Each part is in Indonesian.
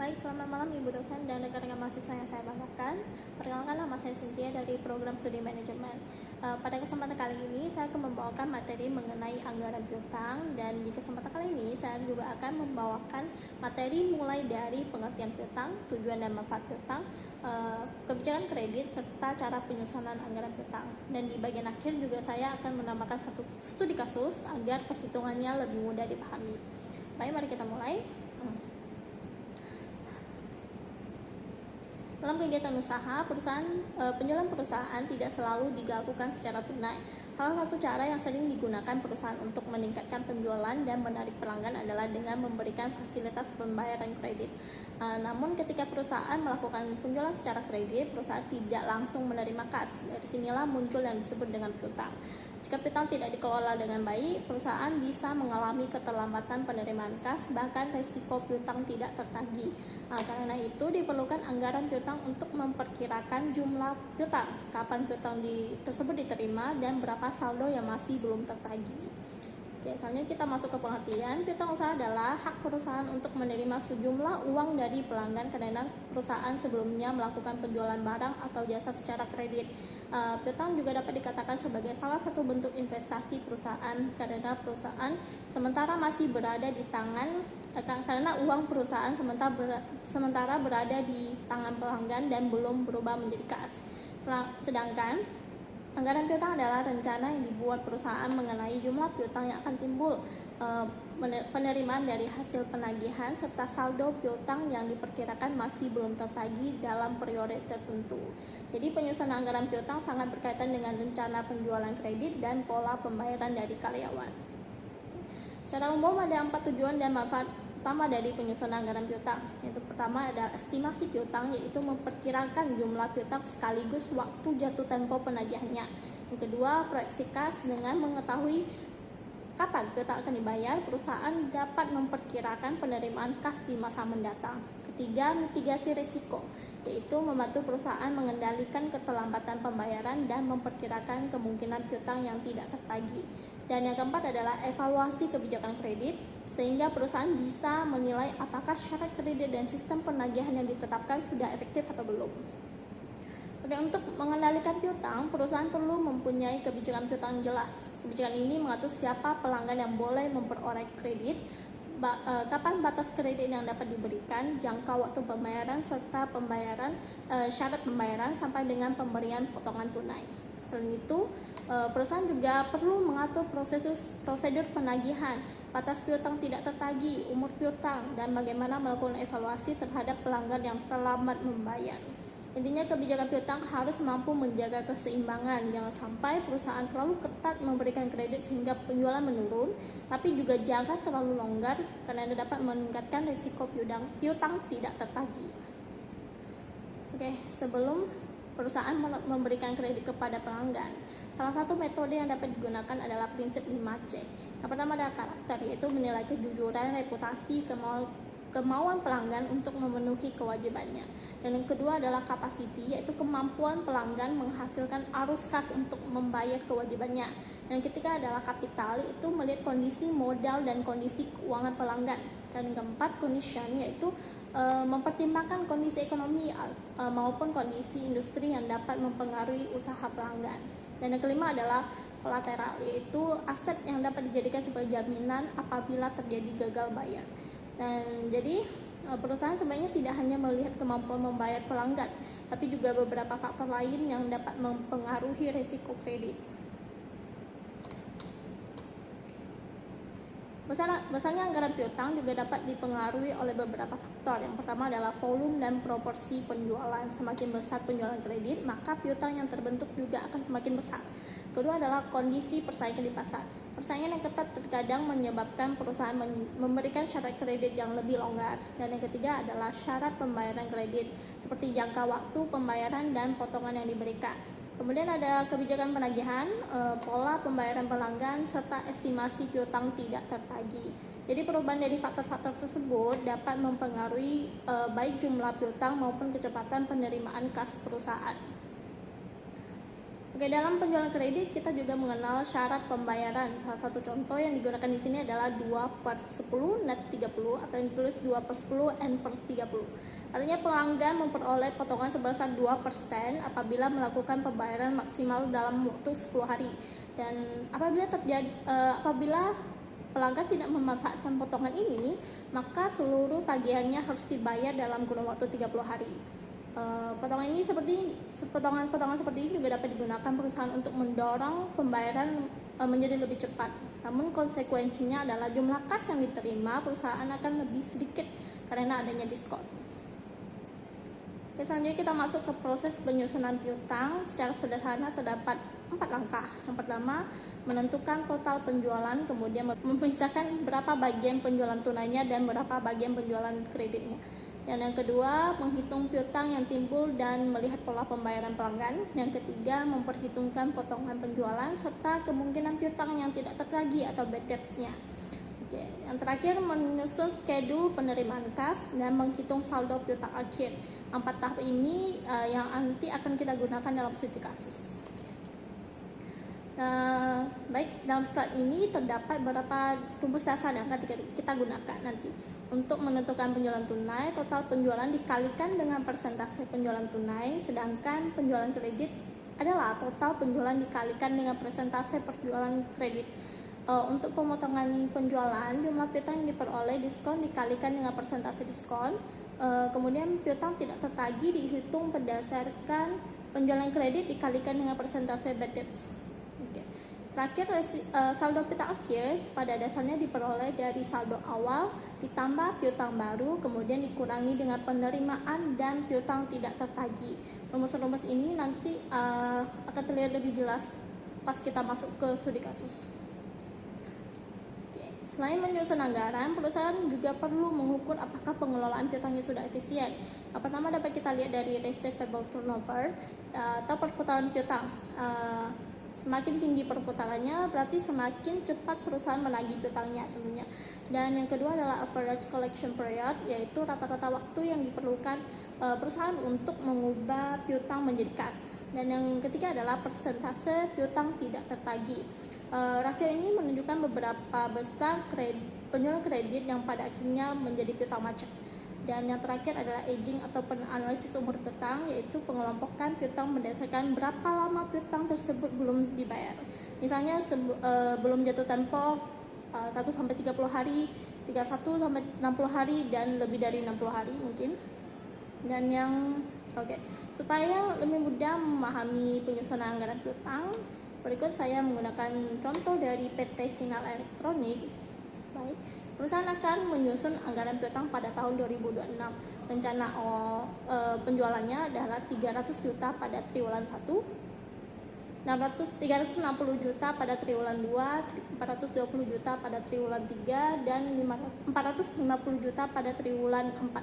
Baik, selamat malam Ibu dosen dan rekan-rekan mahasiswa yang saya banggakan. Perkenalkan, nama saya Cynthia dari program studi manajemen. Pada kesempatan kali ini saya akan membawakan materi mengenai anggaran piutang, dan di kesempatan kali ini saya juga akan membawakan materi mulai dari pengertian piutang, tujuan dan manfaat piutang, kebijakan kredit, serta cara penyusunan anggaran piutang. Dan di bagian akhir juga saya akan menambahkan satu studi kasus agar perhitungannya lebih mudah dipahami. Baik, mari kita mulai. Dalam kegiatan usaha, penjualan perusahaan tidak selalu dilakukan secara tunai. Salah satu cara yang sering digunakan perusahaan untuk meningkatkan penjualan dan menarik pelanggan adalah dengan memberikan fasilitas pembayaran kredit. Namun ketika perusahaan melakukan penjualan secara kredit, perusahaan tidak langsung menerima kas. Dari sinilah muncul yang disebut dengan piutang. Jika piutang tidak dikelola dengan baik, perusahaan bisa mengalami keterlambatan penerimaan kas, bahkan resiko piutang tidak tertagih. Karena itu diperlukan anggaran piutang untuk memperkirakan jumlah piutang, kapan piutang tersebut diterima, dan berapa saldo yang masih belum tertagih. Oke, selanjutnya kita masuk ke pengertian. Piutang usaha adalah hak perusahaan untuk menerima sejumlah uang dari pelanggan karena perusahaan sebelumnya melakukan penjualan barang atau jasa secara kredit. Piutang juga dapat dikatakan sebagai salah satu bentuk investasi perusahaan karena perusahaan sementara masih berada di tangan karena uang perusahaan sementara berada di tangan pelanggan dan belum berubah menjadi kas. Sedangkan anggaran piutang adalah rencana yang dibuat perusahaan mengenai jumlah piutang yang akan timbul, penerimaan dari hasil penagihan, serta saldo piutang yang diperkirakan masih belum tertagih dalam periode tertentu. Jadi penyusunan anggaran piutang sangat berkaitan dengan rencana penjualan kredit dan pola pembayaran dari karyawan. Secara umum ada 4 tujuan dan manfaat utama dari penyusunan anggaran piutang. Yaitu pertama adalah estimasi piutang, yaitu memperkirakan jumlah piutang sekaligus waktu jatuh tempo penagihannya. Yang kedua, proyeksi kas, dengan mengetahui kapan piutang akan dibayar, perusahaan dapat memperkirakan penerimaan kas di masa mendatang. Ketiga, mitigasi risiko, yaitu membantu perusahaan mengendalikan keterlambatan pembayaran dan memperkirakan kemungkinan piutang yang tidak tertagih. Dan yang keempat adalah evaluasi kebijakan kredit, sehingga perusahaan bisa menilai apakah syarat kredit dan sistem penagihan yang ditetapkan sudah efektif atau belum. Oke, untuk mengendalikan piutang, perusahaan perlu mempunyai kebijakan piutang yang jelas. Kebijakan ini mengatur siapa pelanggan yang boleh memperoleh kredit, kapan batas kredit yang dapat diberikan, jangka waktu pembayaran, serta syarat pembayaran sampai dengan pemberian potongan tunai. Selain itu, perusahaan juga perlu mengatur prosedur penagihan, batas piutang tidak tertagih, umur piutang, dan bagaimana melakukan evaluasi terhadap pelanggan yang terlambat membayar. Intinya, kebijakan piutang harus mampu menjaga keseimbangan. Jangan sampai perusahaan terlalu ketat memberikan kredit sehingga penjualan menurun, tapi juga jangan terlalu longgar karena dapat meningkatkan risiko piutang tidak tertagih. Oke, sebelum perusahaan memberikan kredit kepada pelanggan, salah satu metode yang dapat digunakan adalah prinsip 5C. Yang pertama adalah karakter, yaitu menilai kejujuran, reputasi, kemauan pelanggan untuk memenuhi kewajibannya. Dan yang kedua adalah capacity, yaitu kemampuan pelanggan menghasilkan arus kas untuk membayar kewajibannya. Dan ketiga adalah capital, yaitu melihat kondisi modal dan kondisi keuangan pelanggan. Dan yang keempat, condition, yaitu mempertimbangkan kondisi ekonomi maupun kondisi industri yang dapat mempengaruhi usaha pelanggan. Dan yang kelima adalah kolateral, yaitu aset yang dapat dijadikan sebagai jaminan apabila terjadi gagal bayar. Dan jadi perusahaan sebaiknya tidak hanya melihat kemampuan membayar pelanggan, tapi juga beberapa faktor lain yang dapat mempengaruhi risiko kredit. Besarnya anggaran piutang juga dapat dipengaruhi oleh beberapa faktor. Yang pertama adalah volume dan proporsi penjualan. Semakin besar penjualan kredit, maka piutang yang terbentuk juga akan semakin besar. Kedua adalah kondisi persaingan di pasar. Persaingan yang ketat terkadang menyebabkan perusahaan memberikan syarat kredit yang lebih longgar. Dan yang ketiga adalah syarat pembayaran kredit, seperti jangka waktu pembayaran dan potongan yang diberikan. Kemudian ada kebijakan penagihan, pola pembayaran pelanggan, serta estimasi piutang tidak tertagih. Jadi perubahan dari faktor-faktor tersebut dapat mempengaruhi baik jumlah piutang maupun kecepatan penerimaan kas perusahaan. Oke, dalam penjualan kredit kita juga mengenal syarat pembayaran. Salah satu contoh yang digunakan di sini adalah 2/10 net 30 atau yang ditulis 2/10 N per 30. Artinya pelanggan memperoleh potongan sebesar 2% apabila melakukan pembayaran maksimal dalam waktu 10 hari. Dan apabila pelanggan tidak memanfaatkan potongan ini, maka seluruh tagihannya harus dibayar dalam kurun waktu 30 hari. Potongan seperti ini juga dapat digunakan perusahaan untuk mendorong pembayaran menjadi lebih cepat. Namun konsekuensinya adalah jumlah kas yang diterima perusahaan akan lebih sedikit karena adanya diskon. Oke, selanjutnya kita masuk ke proses penyusunan piutang. Secara sederhana terdapat 4 langkah. Yang pertama, menentukan total penjualan, kemudian memisahkan berapa bagian penjualan tunainya dan berapa bagian penjualan kreditnya. Dan yang kedua, menghitung piutang yang timbul dan melihat pola pembayaran pelanggan. Yang ketiga, memperhitungkan potongan penjualan serta kemungkinan piutang yang tidak tertagih atau bad debts-nya. Oke. Yang terakhir, menyusun schedule penerimaan kas dan menghitung saldo piutang akhir. 4 tahap ini yang nanti akan kita gunakan dalam studi kasus. Baik, dalam slide ini terdapat beberapa rumus dasar yang akan kita gunakan nanti. Untuk menentukan penjualan tunai, total penjualan dikalikan dengan persentase penjualan tunai, sedangkan penjualan kredit adalah total penjualan dikalikan dengan persentase penjualan kredit. Untuk pemotongan penjualan, jumlah piutang yang diperoleh diskon dikalikan dengan persentase diskon. Kemudian piutang tidak tertagih dihitung berdasarkan penjualan kredit dikalikan dengan persentase bad debts. Terakhir, saldo piutang akhir pada dasarnya diperoleh dari saldo awal ditambah piutang baru, kemudian dikurangi dengan penerimaan dan piutang tidak tertagih. Rumus-rumus ini nanti akan terlihat lebih jelas pas kita masuk ke studi kasus. Selain menyusun anggaran, perusahaan juga perlu mengukur apakah pengelolaan piutangnya sudah efisien. Yang pertama dapat kita lihat dari receivable turnover atau perputaran piutang. Semakin tinggi perputarannya, berarti semakin cepat perusahaan menagih piutangnya tentunya. Dan yang kedua adalah average collection period, yaitu rata-rata waktu yang diperlukan perusahaan untuk mengubah piutang menjadi kas. Dan yang ketiga adalah persentase piutang tidak tertagih. Rasio ini menunjukkan beberapa besar penjualan kredit yang pada akhirnya menjadi piutang macet. Dan yang terakhir adalah aging atau penanalisis umur piutang, yaitu pengelompokan piutang berdasarkan berapa lama piutang tersebut belum dibayar. Misalnya belum jatuh tempo 1-30 hari, 31-60 hari, dan lebih dari 60 hari mungkin. Dan supaya lebih mudah memahami penyusunan anggaran piutang, berikut saya menggunakan contoh dari PT Signal Elektronik. Baik, perusahaan akan menyusun anggaran piutang pada tahun 2026. Rencana penjualannya adalah 300 juta pada triwulan 1, 360 juta pada triwulan 2, 420 juta pada triwulan 3, dan 450 juta pada triwulan 4.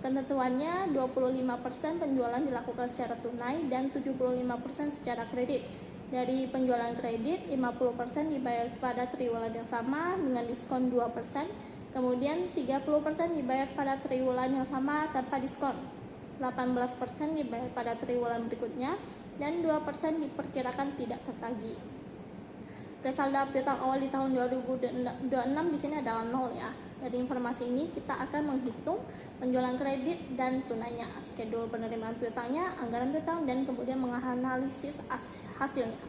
Ketentuannya 25% penjualan dilakukan secara tunai dan 75% secara kredit. Dari penjualan kredit, 50% dibayar pada triwulan yang sama dengan diskon 2%, kemudian 30% dibayar pada triwulan yang sama tanpa diskon, 18% dibayar pada triwulan berikutnya, dan 2% diperkirakan tidak tertagih. Saldo piutang awal di tahun 2026 di sini adalah 0 ya. Dari informasi ini kita akan menghitung penjualan kredit dan tunainya, schedule penerimaan piutangnya, anggaran piutang, dan kemudian menganalisis hasilnya.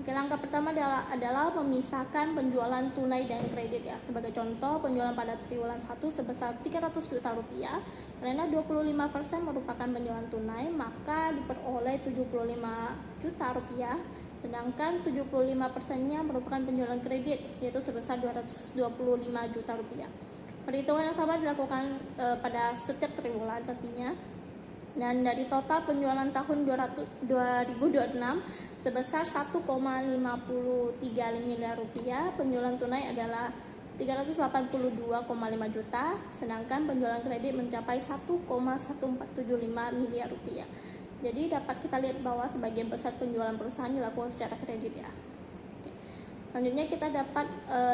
Oke, langkah pertama adalah memisahkan penjualan tunai dan kredit ya. Sebagai contoh, penjualan pada triwulan 1 sebesar 300 juta rupiah, karena 25% merupakan penjualan tunai, maka diperoleh 75 juta rupiah. Sedangkan 75%-nya merupakan penjualan kredit, yaitu sebesar 225 juta rupiah. Perhitungan yang sama dilakukan pada setiap triwulan tentunya. Dan dari total penjualan tahun 2026 sebesar 1,53 miliar rupiah, penjualan tunai adalah 382,5 juta, sedangkan penjualan kredit mencapai 1,1475 miliar rupiah. Jadi dapat kita lihat bahwa sebagian besar penjualan perusahaan dilakukan secara kredit ya. Oke. Selanjutnya kita dapat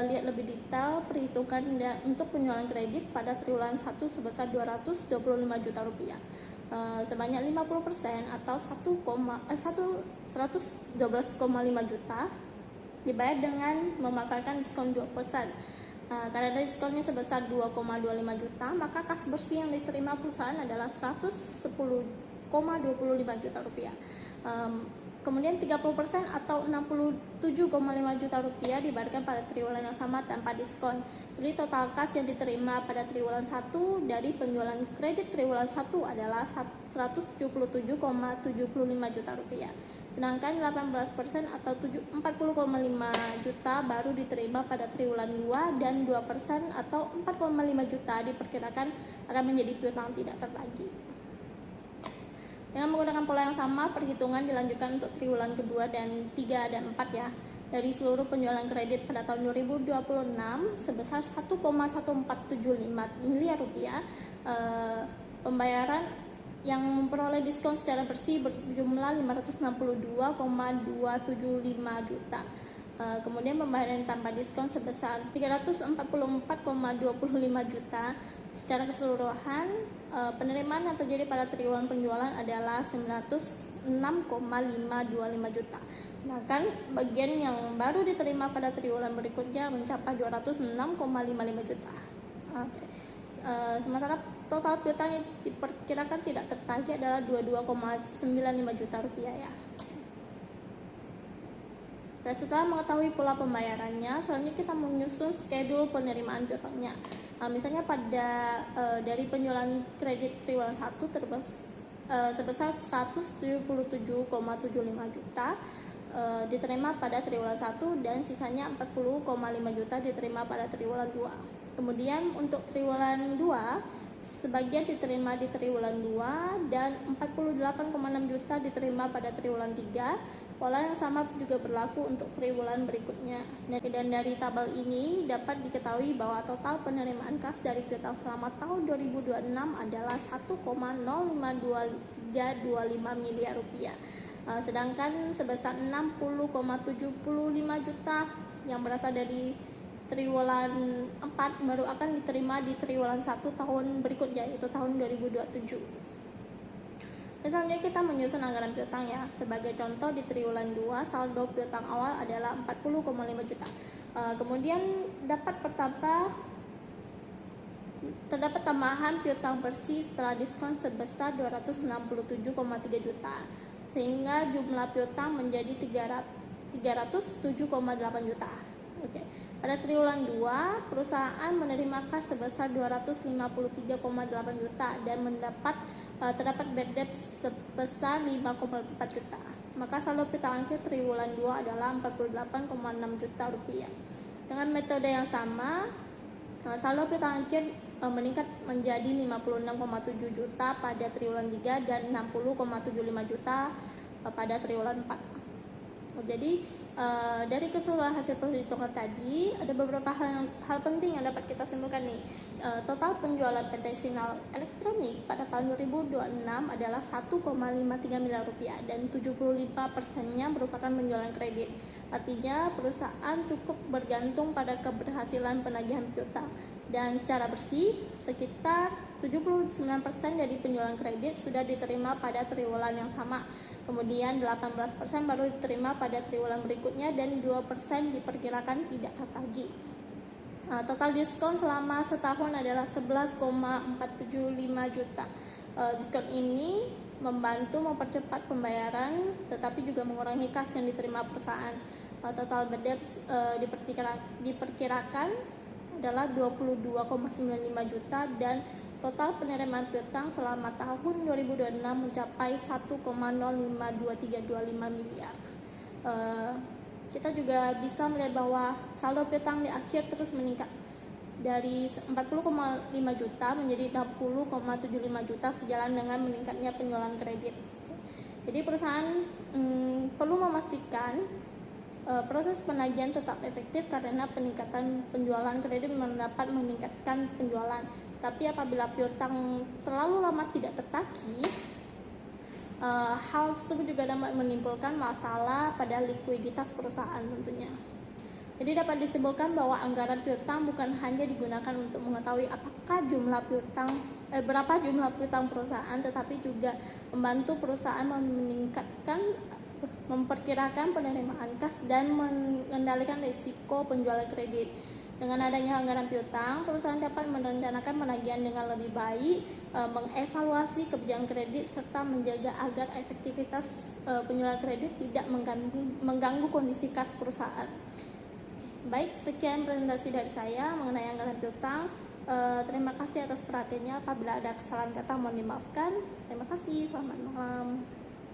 lihat lebih detail perhitungan untuk penjualan kredit pada triwulan 1 sebesar 225 juta rupiah. sebanyak 50% atau 112,5 juta dibayar dengan memanfaatkan diskon 2%. Karena diskonnya sebesar 2,25 juta, maka kas bersih yang diterima perusahaan adalah 110,25 juta rupiah. Kemudian 30% atau 67,5 juta rupiah dibayarkan pada triwulan yang sama tanpa diskon. Jadi total kas yang diterima pada triwulan 1 dari penjualan kredit triwulan 1 adalah 177,75 juta rupiah. Sedangkan 18% atau 40,5 juta baru diterima pada triwulan 2 dan 2% atau 4,5 juta diperkirakan akan menjadi piutang tidak tertagih. Dengan menggunakan pola yang sama, perhitungan dilanjutkan untuk triwulan kedua dan 3 dan 4 ya. Dari seluruh penjualan kredit pada tahun 2026 sebesar 1,1475 miliar rupiah, pembayaran yang memperoleh diskon secara bersih berjumlah 562,275 juta. Kemudian pembayaran tanpa diskon sebesar 344,25 juta. Secara keseluruhan, penerimaan yang terjadi pada triwulan penjualan adalah 906,525 juta. Sedangkan bagian yang baru diterima pada triwulan berikutnya mencapai 206,55 juta. Sementara total piutang yang diperkirakan tidak tertagih adalah 22,95 juta rupiah ya. Dan setelah mengetahui pola pembayarannya, selanjutnya kita menyusun schedule penerimaan piutangnya. Misalnya pada dari penjualan kredit triwulan 1 sebesar 177,75 juta diterima pada triwulan 1 dan sisanya 40,5 juta diterima pada triwulan 2. Kemudian untuk triwulan 2 sebagian diterima di triwulan 2 dan 48,6 juta diterima pada triwulan 3. Pola yang sama juga berlaku untuk triwulan berikutnya. Dan dari tabel ini dapat diketahui bahwa total penerimaan kas dari piutang selama tahun 2026 adalah 1,052325 miliar rupiah. Sedangkan sebesar 60,75 juta yang berasal dari triwulan 4 baru akan diterima di triwulan 1 tahun berikutnya, yaitu tahun 2027. Dan selanjutnya kita menyusun anggaran piutang ya. Sebagai contoh di triwulan 2 saldo piutang awal adalah 40,5 juta. Kemudian terdapat tambahan piutang bersih setelah diskon sebesar 267,3 juta. Sehingga jumlah piutang menjadi 307,8 juta. Oke. Pada triwulan 2, perusahaan menerima kas sebesar 253,8 juta dan terdapat bad debt sebesar 5,4 juta. Maka saldo piutang akhir triwulan 2 adalah 48,6 juta rupiah. Dengan metode yang sama, saldo piutang akhir meningkat menjadi 56,7 juta pada triwulan 3 dan 60,75 juta pada triwulan 4. Jadi dari keseluruhan hasil perhitungan tadi ada beberapa hal penting yang dapat kita simpulkan nih. Total penjualan PT Signal Elektronik pada tahun 2026 adalah 1,53 miliar rupiah dan 75%-nya merupakan penjualan kredit. Artinya perusahaan cukup bergantung pada keberhasilan penagihan piutang. Dan secara bersih, sekitar 79% dari penjualan kredit sudah diterima pada triwulan yang sama. Kemudian 18% baru diterima pada triwulan berikutnya dan 2% diperkirakan tidak tertagih. Total diskon selama setahun adalah 11,475 juta. Diskon ini membantu mempercepat pembayaran tetapi juga mengurangi kas yang diterima perusahaan. Total bad debt diperkirakan adalah 22,95 juta dan total penerimaan piutang selama tahun 2026 mencapai 1,052325 miliar. Kita juga bisa melihat bahwa saldo piutang di akhir terus meningkat dari 40,5 juta menjadi 60,75 juta sejalan dengan meningkatnya penjualan kredit. Jadi perusahaan perlu memastikan proses penagihan tetap efektif karena peningkatan penjualan kredit dapat meningkatkan penjualan. Tapi apabila piutang terlalu lama tidak tertagih, hal tersebut juga dapat menimbulkan masalah pada likuiditas perusahaan tentunya. Jadi dapat disimpulkan bahwa anggaran piutang bukan hanya digunakan untuk mengetahui apakah jumlah piutang berapa jumlah piutang perusahaan, tetapi juga membantu perusahaan memperkirakan penerimaan kas dan mengendalikan risiko penjualan kredit. Dengan adanya anggaran piutang, perusahaan dapat merencanakan penagihan dengan lebih baik, mengevaluasi kebijakan kredit, serta menjaga agar efektivitas penjualan kredit tidak mengganggu kondisi kas perusahaan. Baik, sekian presentasi dari saya mengenai anggaran piutang. Terima kasih atas perhatiannya. Apabila ada kesalahan kata mohon dimaafkan. Terima kasih. Selamat malam.